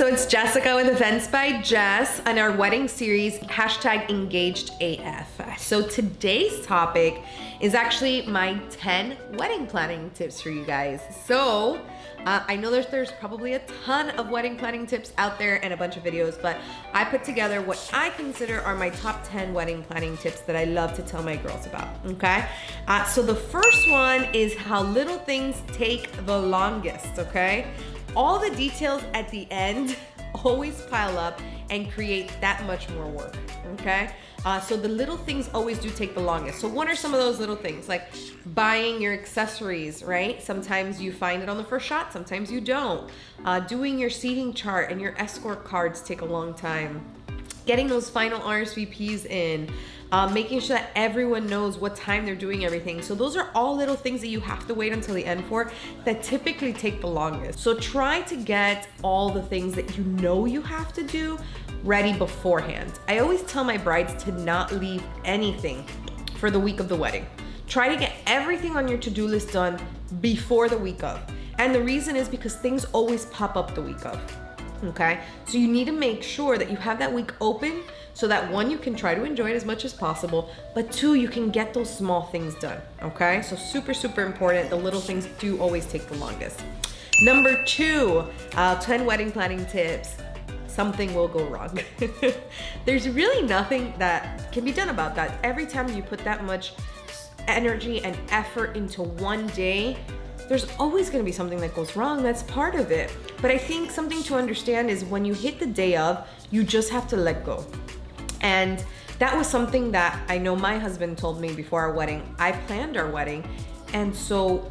so it's Jessica with Events by Jess and our wedding series, #EngagedAF. So today's topic is actually my 10 wedding planning tips for you guys. So I know there's probably a ton of wedding planning tips out there and a bunch of videos, but I put together what I consider are my top 10 wedding planning tips that I love to tell my girls about, okay? So the first one is how little things take the longest, okay? All the details at the end always pile up and create that much more work, okay? So the little things always do take the longest. So what are some of those little things? Like buying your accessories, right? Sometimes you find it on the first shot, sometimes you don't. Doing your seating chart and your escort cards take a long time. Getting those final RSVPs in, making sure that everyone knows what time they're doing everything. So those are all little things that you have to wait until the end for that typically take the longest. So try to get all the things that you know you have to do ready beforehand. I always tell my brides to not leave anything for the week of the wedding. Try to get everything on your to-do list done before the week of. And the reason is because things always pop up the week of. Okay, so you need to make sure that you have that week open so that one, you can try to enjoy it as much as possible, but two, you can get those small things done, okay? So super, super important. The little things do always take the longest. Number two, 10 wedding planning tips. Something will go wrong. There's really nothing that can be done about that. Every time you put that much energy and effort into one day, there's always gonna be something that goes wrong. That's part of it. But I think something to understand is when you hit the day of, you just have to let go. And that was something that I know my husband told me before our wedding. I planned our wedding. And so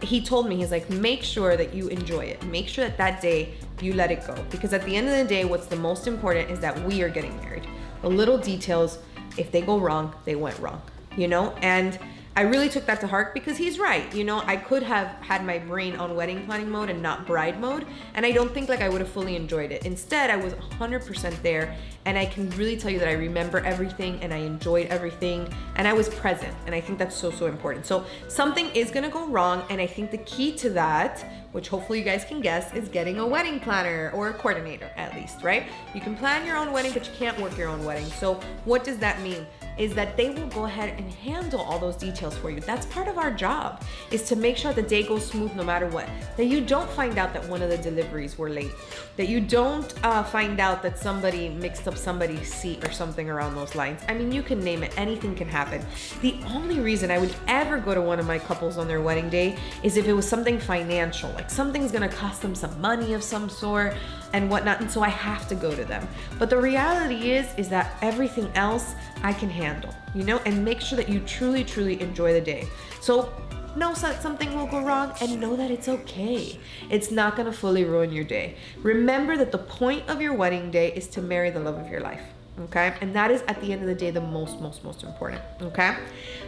he told me, he's like, make sure that you enjoy it. Make sure that that day you let it go. Because at the end of the day, what's the most important is that we are getting married. The little details, if they go wrong, they went wrong, you know? And I really took that to heart because he's right. You know, I could have had my brain on wedding planning mode and not bride mode. And I don't think like I would have fully enjoyed it. Instead, I was 100% there. And I can really tell you that I remember everything and I enjoyed everything and I was present. And I think that's so, so important. So something is gonna go wrong. And I think the key to that, which hopefully you guys can guess, is getting a wedding planner or a coordinator at least, right? You can plan your own wedding, but you can't work your own wedding. So what does that mean? Is that they will go ahead and handle all those details for you. That's part of our job, is to make sure the day goes smooth no matter what. That you don't find out that one of the deliveries were late. That you don't find out that somebody mixed up somebody's seat or something around those lines. I mean, you can name it, anything can happen. The only reason I would ever go to one of my couples on their wedding day is if it was something financial, like something's gonna cost them some money of some sort and whatnot, and so I have to go to them. But the reality is that everything else I can handle, you know, and make sure that you truly, truly enjoy the day. So know that something will go wrong and know that it's okay. It's not gonna fully ruin your day. Remember that the point of your wedding day is to marry the love of your life, okay? And that is at the end of the day, the most important, okay?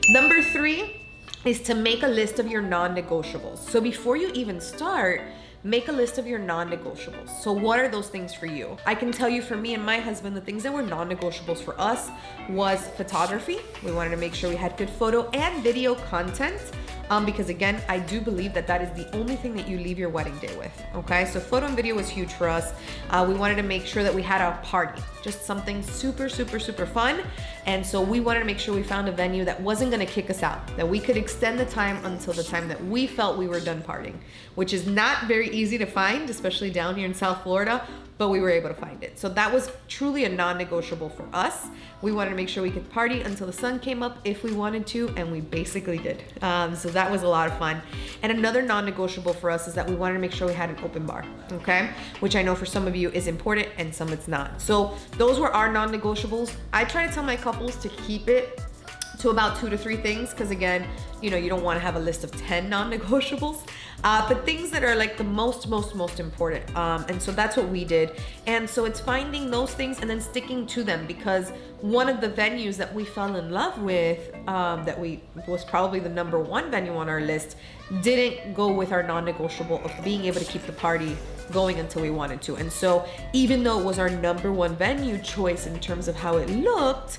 Number three is to make a list of your non-negotiables. So before you even start, make a list of your non-negotiables. So what are those things for you? I can tell you for me and my husband, the things that were non-negotiables for us was photography. We wanted to make sure we had good photo and video content. Because again, I do believe that that is the only thing that you leave your wedding day with, okay? So photo and video was huge for us. We wanted to make sure that we had a party, just something super, super, super fun. And so we wanted to make sure we found a venue that wasn't gonna kick us out, that we could extend the time until the time that we felt we were done partying, which is not very easy to find, especially down here in South Florida, but we were able to find it. So that was truly a non-negotiable for us. We wanted to make sure we could party until the sun came up if we wanted to, and we basically did. So that was a lot of fun. And another non-negotiable for us is that we wanted to make sure we had an open bar, okay? Which I know for some of you is important and some it's not. So those were our non-negotiables. I try to tell my couples to keep it to about 2 to 3 things, because again, you know, you don't want to have a list of 10 non-negotiables, but things that are like the most important. And so that's what we did. And so it's finding those things and then sticking to them, because one of the venues that we fell in love with, that was probably the #1 venue on our list, didn't go with our non-negotiable of being able to keep the party going until we wanted to. And so even though it was our #1 venue choice in terms of how it looked,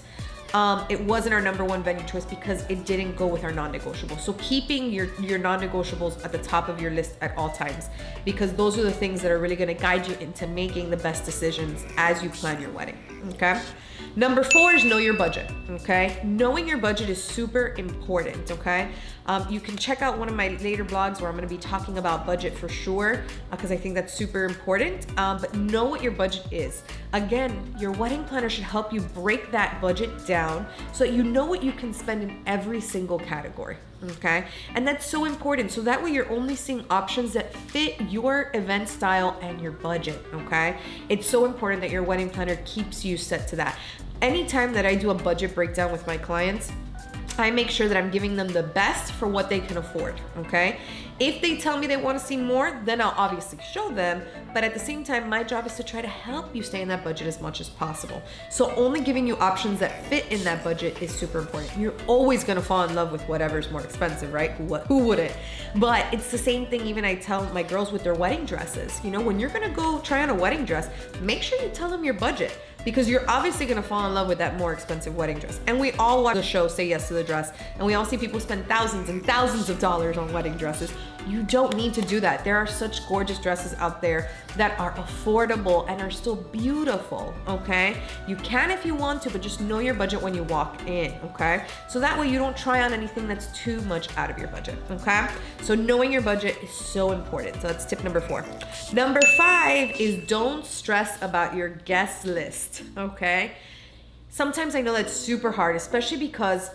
it wasn't our number one venue choice because it didn't go with our non-negotiables. So keeping your non-negotiables at the top of your list at all times, because those are the things that are really going to guide you into making the best decisions as you plan your wedding. Okay. Number 4 is know your budget, okay? Knowing your budget is super important, okay? You can check out one of my later blogs where I'm gonna be talking about budget for sure, because I think that's super important, but know what your budget is. Again, your wedding planner should help you break that budget down so that you know what you can spend in every single category, okay? And that's so important, so that way you're only seeing options that fit your event style and your budget, okay? It's so important that your wedding planner keeps you set to that. Anytime that I do a budget breakdown with my clients, I make sure that I'm giving them the best for what they can afford, okay? If they tell me they want to see more, then I'll obviously show them, but at the same time, my job is to try to help you stay in that budget as much as possible. So only giving you options that fit in that budget is super important. You're always gonna fall in love with whatever's more expensive, right? Who wouldn't? But it's the same thing even I tell my girls with their wedding dresses. You know, when you're gonna go try on a wedding dress, make sure you tell them your budget, because you're obviously gonna fall in love with that more expensive wedding dress. And we all watch the show Say Yes to the Dress, and we all see people spend thousands and thousands of dollars on wedding dresses. You don't need to do that. There are such gorgeous dresses out there that are affordable and are still beautiful, okay? You can if you want to, but just know your budget when you walk in, okay? So that way you don't try on anything that's too much out of your budget, okay? So knowing your budget is so important. So that's tip number 4. Number 5 is don't stress about your guest list, okay? Sometimes I know that's super hard, especially because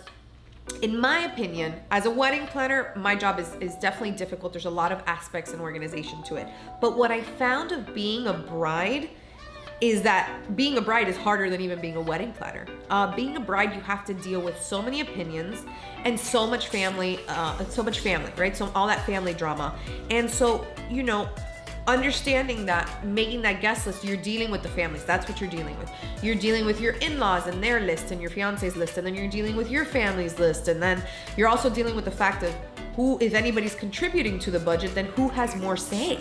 in my opinion, as a wedding planner, my job is definitely difficult. There's a lot of aspects and organization to it. But what I found of being a bride is that being a bride is harder than even being a wedding planner. Being a bride, you have to deal with so many opinions and so much family, right? So all that family drama. And so, you know, understanding that, making that guest list, you're dealing with the families. That's what you're dealing with. You're dealing with your in-laws and their list and your fiance's list, and then you're dealing with your family's list, and then you're also dealing with the fact of who, if anybody's contributing to the budget, then who has more say.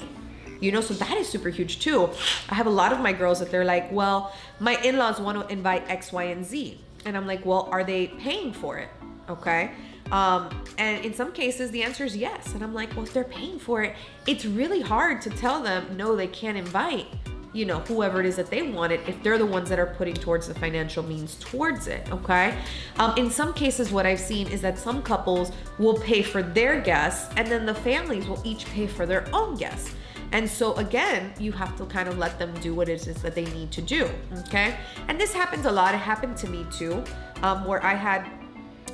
You know, so that is super huge too. I have a lot of my girls that they're like, well, my in-laws want to invite X, Y, and Z. And I'm like, well, are they paying for it? Okay. And in some cases, the answer is yes. And I'm like, well, if they're paying for it, it's really hard to tell them, no, they can't invite, you know, whoever it is that they wanted if they're the ones that are putting towards the financial means towards it, okay? In some cases, what I've seen is that some couples will pay for their guests and then the families will each pay for their own guests. And so again, you have to kind of let them do what it is that they need to do, okay? And this happens a lot. It happened to me too, where I had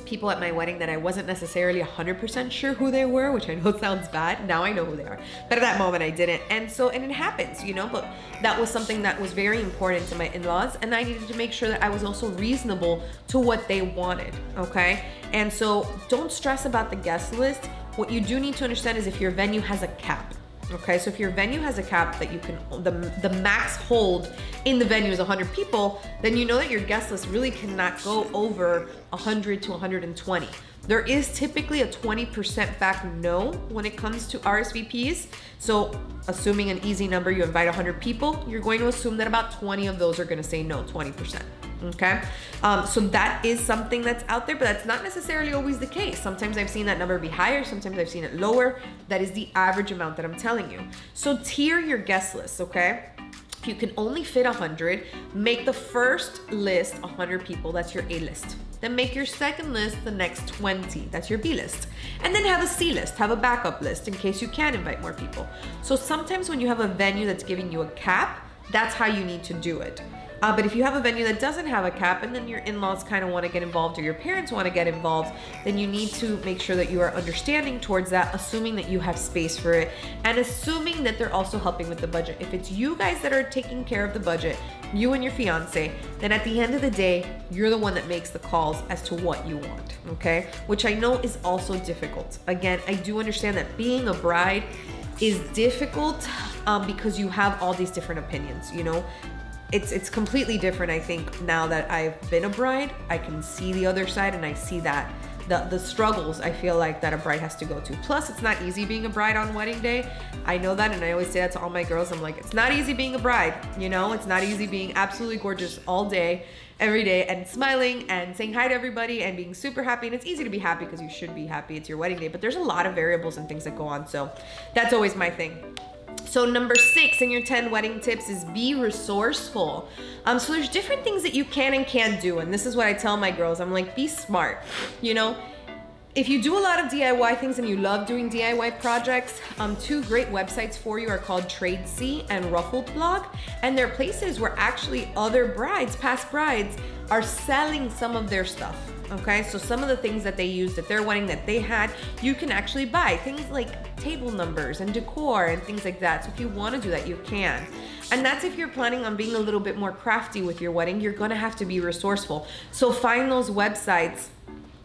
people at my wedding that I wasn't necessarily 100% sure who they were, which I know sounds bad. Now I know who they are. But at that moment I didn't. And it happens, you know, but that was something that was very important to my in-laws. And I needed to make sure that I was also reasonable to what they wanted, okay? And so don't stress about the guest list. What you do need to understand is if your venue has a cap. Okay, so if your venue has a cap that you can, the max hold in the venue is 100 people, then you know that your guest list really cannot go over 100 to 120. There is typically a 20% back no when it comes to RSVPs. So assuming an easy number, you invite 100 people, you're going to assume that about 20 of those are going to say no, 20%. Okay, so that is something that's out there, but that's not necessarily always the case. Sometimes I've seen that number be higher, sometimes I've seen it lower. That is the average amount that I'm telling you. So tier your guest list, okay? If you can only fit 100, make the first list 100 people, that's your A list. Then make your second list the next 20, that's your B list. And then have a C list, have a backup list in case you can invite more people. So sometimes when you have a venue that's giving you a cap, that's how you need to do it. But if you have a venue that doesn't have a cap and then your in-laws kind of want to get involved or your parents want to get involved, then you need to make sure that you are understanding towards that, assuming that you have space for it and assuming that they're also helping with the budget. If it's you guys that are taking care of the budget, you and your fiance, then at the end of the day, you're the one that makes the calls as to what you want, okay? Which I know is also difficult. Again, I do understand that being a bride is difficult because you have all these different opinions, you know? It's completely different. I think now that I've been a bride, I can see the other side and I see that the struggles I feel like that a bride has to go to. Plus, it's not easy being a bride on wedding day. I know that, and I always say that to all my girls. I'm like, it's not easy being a bride, you know? It's not easy being absolutely gorgeous all day, every day, and smiling and saying hi to everybody and being super happy. And it's easy to be happy because you should be happy. It's your wedding day, but there's a lot of variables and things that go on. So that's always my thing. So number 6 in your 10 wedding tips is be resourceful. So there's different things that you can and can't do. And this is what I tell my girls. I'm like, be smart. You know, if you do a lot of DIY things and you love doing DIY projects, 2 great websites for you are called Tradesy and Ruffled Blog. And they're places where actually other brides, past brides, are selling some of their stuff. Okay, so some of the things that they used at their wedding that they had, you can actually buy. Things like table numbers and decor and things like that. So if you want to do that, you can. And that's if you're planning on being a little bit more crafty with your wedding, you're going to have to be resourceful. So find those websites.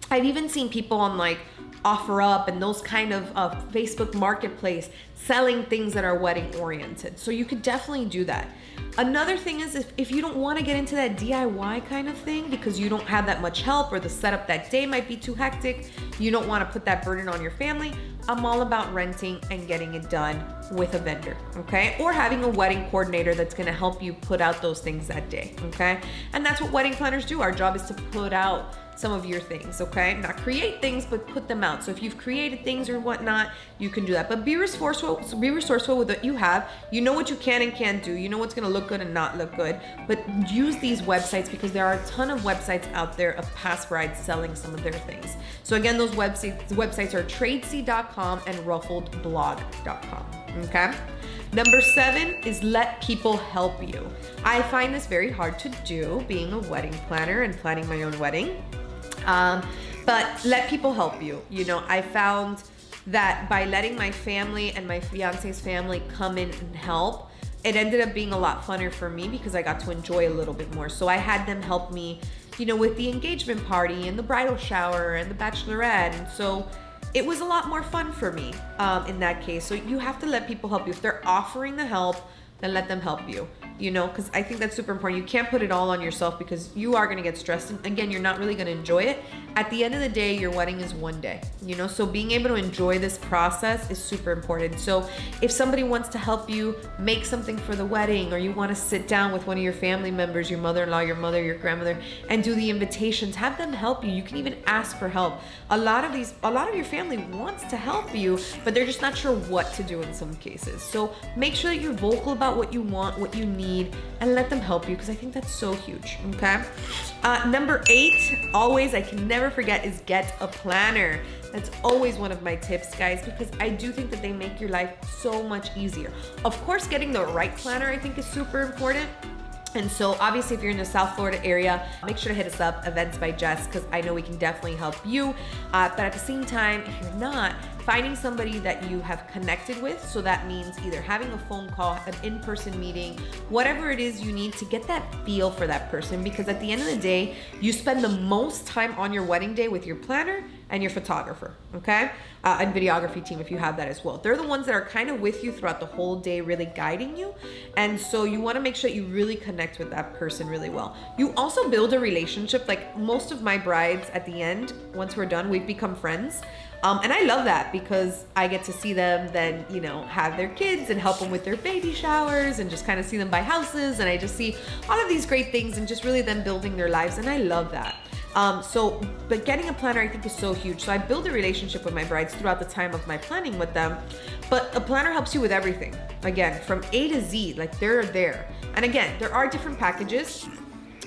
I've even seen people on like OfferUp and those kind of Facebook Marketplace selling things that are wedding oriented. So you could definitely do that. Another thing is if you don't want to get into that DIY kind of thing because you don't have that much help or the setup that day might be too hectic, you don't want to put that burden on your family, I'm all about renting and getting it done with a vendor, okay? Or having a wedding coordinator that's going to help you put out those things that day, okay? And that's what wedding planners do. Our job is to put out some of your things, okay? Not create things, but put them out. So if you've created things or whatnot, you can do that. But be resourceful with what you have. You know what you can and can't do. You know what's gonna look good and not look good. But use these websites because there are a ton of websites out there of past brides selling some of their things. So again, those websites are tradesy.com and ruffledblog.com, okay? Number 7 is let people help you. I find this very hard to do, being a wedding planner and planning my own wedding. But let people help you. You know, I found that by letting my family and my fiance's family come in and help, it ended up being a lot funner for me because I got to enjoy a little bit more. So I had them help me, you know, with the engagement party and the bridal shower and the bachelorette. And so it was a lot more fun for me in that case. So you have to let people help you. If they're offering the help, then let them help you, you know, because I think that's super important. You can't put it all on yourself because you are going to get stressed. And again, you're not really going to enjoy it. At the end of the day, your wedding is one day, you know, so being able to enjoy this process is super important. So if somebody wants to help you make something for the wedding, or you want to sit down with one of your family members, your mother-in-law, your mother, your grandmother, and do the invitations, have them help you. You can even ask for help. A lot of your family wants to help you, but they're just not sure what to do in some cases. So make sure that you're vocal about what you want, what you need, and let them help you, because I think that's so huge, okay? Number 8, always, I can never forget, is get a planner. That's always one of my tips, guys, because I do think that they make your life so much easier. Of course, getting the right planner, I think, is super important. And so obviously if you're in the South Florida area, make sure to hit us up, Events by Jess, because I know we can definitely help you. But at the same time, if you're not, finding somebody that you have connected with. So that means either having a phone call, an in-person meeting, whatever it is you need to get that feel for that person. Because at the end of the day, you spend the most time on your wedding day with your planner and your photographer, okay? And videography team, if you have that as well. They're the ones that are kind of with you throughout the whole day, really guiding you. And so you wanna make sure that you really connect with that person really well. You also build a relationship. Like most of my brides at the end, once we're done, we've become friends. And I love that because I get to see them then, you know, have their kids and help them with their baby showers and just kind of see them buy houses. And I just see all of these great things and just really them building their lives. And I love that. But getting a planner, I think, is so huge. So I build a relationship with my brides throughout the time of my planning with them. But a planner helps you with everything. Again, from A to Z, like they're there. And again, there are different packages,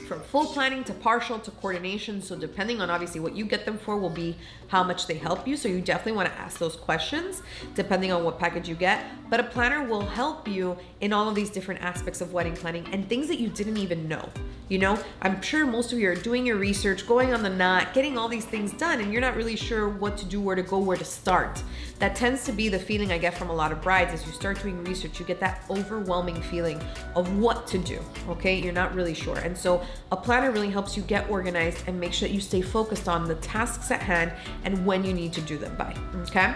from full planning to partial to coordination. So depending on obviously what you get them for will be how much they help you. So you definitely want to ask those questions depending on what package you get. But a planner will help you in all of these different aspects of wedding planning and things that you didn't even know. You know, I'm sure most of you are doing your research, going on the knot, getting all these things done, and you're not really sure what to do, where to go, where to start. That tends to be the feeling I get from a lot of brides. As you start doing research, you get that overwhelming feeling of what to do, okay? You're not really sure. And so a planner really helps you get organized and make sure that you stay focused on the tasks at hand and when you need to do them by, okay?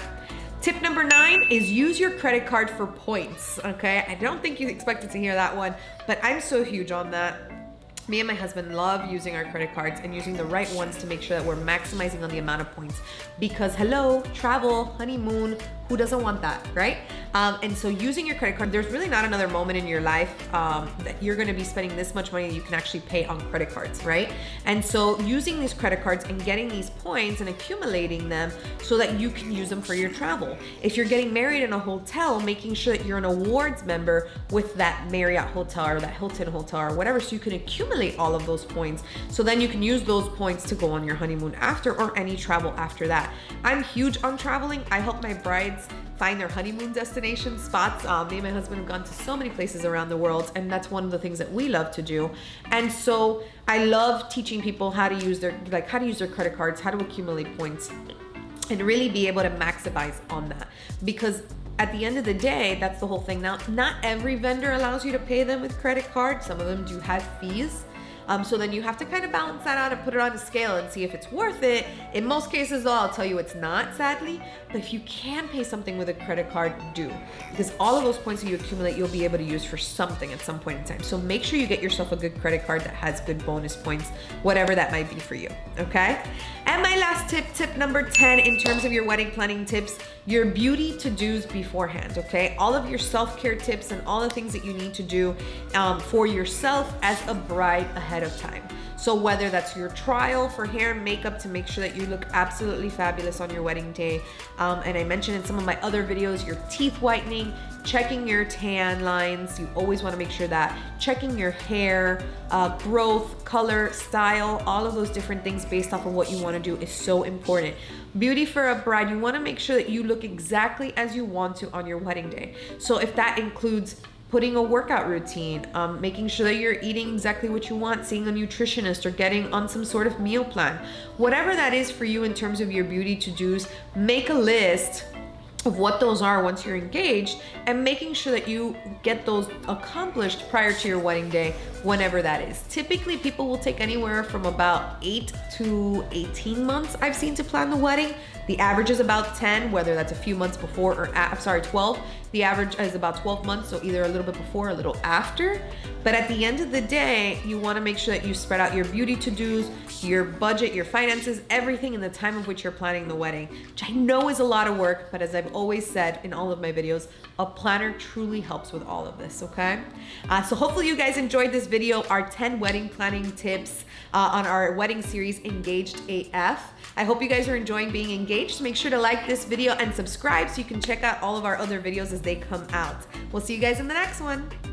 Tip number 9 is use your credit card for points, okay? I don't think you expected to hear that one, but I'm so huge on that. Me and my husband love using our credit cards and using the right ones to make sure that we're maximizing on the amount of points, because hello, travel, honeymoon, who doesn't want that, right? And so using your credit card, there's really not another moment in your life that you're gonna be spending this much money that you can actually pay on credit cards, right? And so using these credit cards and getting these points and accumulating them so that you can use them for your travel. If you're getting married in a hotel, making sure that you're an awards member with that Marriott hotel or that Hilton hotel or whatever, so you can accumulate all of those points. So then you can use those points to go on your honeymoon after, or any travel after that. I'm huge on traveling. I help my brides find their honeymoon destination spots. Me and my husband have gone to so many places around the world, and that's one of the things that we love to do. And so I love teaching people how to use their credit cards, how to accumulate points, and really be able to maximize on that. Because at the end of the day, that's the whole thing. Now, not every vendor allows you to pay them with credit cards. Some of them do have fees. So then you have to kind of balance that out and put it on a scale and see if it's worth it. In most cases, though, I'll tell you it's not, sadly. But if you can pay something with a credit card, do. Because all of those points that you accumulate, you'll be able to use for something at some point in time. So make sure you get yourself a good credit card that has good bonus points, whatever that might be for you, okay? And my last tip number 10, in terms of your wedding planning tips, your beauty to-dos beforehand, okay? All of your self-care tips and all the things that you need to do for yourself as a bride ahead of time. So whether that's your trial for hair and makeup to make sure that you look absolutely fabulous on your wedding day, and I mentioned in some of my other videos, your teeth whitening, checking your tan lines, you always want to make sure that, checking your hair, growth, color, style, all of those different things based off of what you want to do is so important. Beauty for a bride, you want to make sure that you look exactly as you want to on your wedding day. So if that includes putting a workout routine, making sure that you're eating exactly what you want, seeing a nutritionist, or getting on some sort of meal plan. Whatever that is for you in terms of your beauty to-dos, make a list of what those are once you're engaged, and making sure that you get those accomplished prior to your wedding day, whenever that is. Typically, people will take anywhere from about 8 to 18 months, I've seen, to plan the wedding. The average is about 10, whether that's a few months before or 12. The average is about 12 months, so either a little bit before or a little after. But at the end of the day, you want to make sure that you spread out your beauty to-dos, your budget, your finances, everything in the time of which you're planning the wedding, which I know is a lot of work, but as I've always said in all of my videos, a planner truly helps with all of this, okay? So hopefully you guys enjoyed this video, our 10 wedding planning tips on our wedding series, Engaged AF. I hope you guys are enjoying being engaged. Make sure to like this video and subscribe so you can check out all of our other videos as they come out. We'll see you guys in the next one.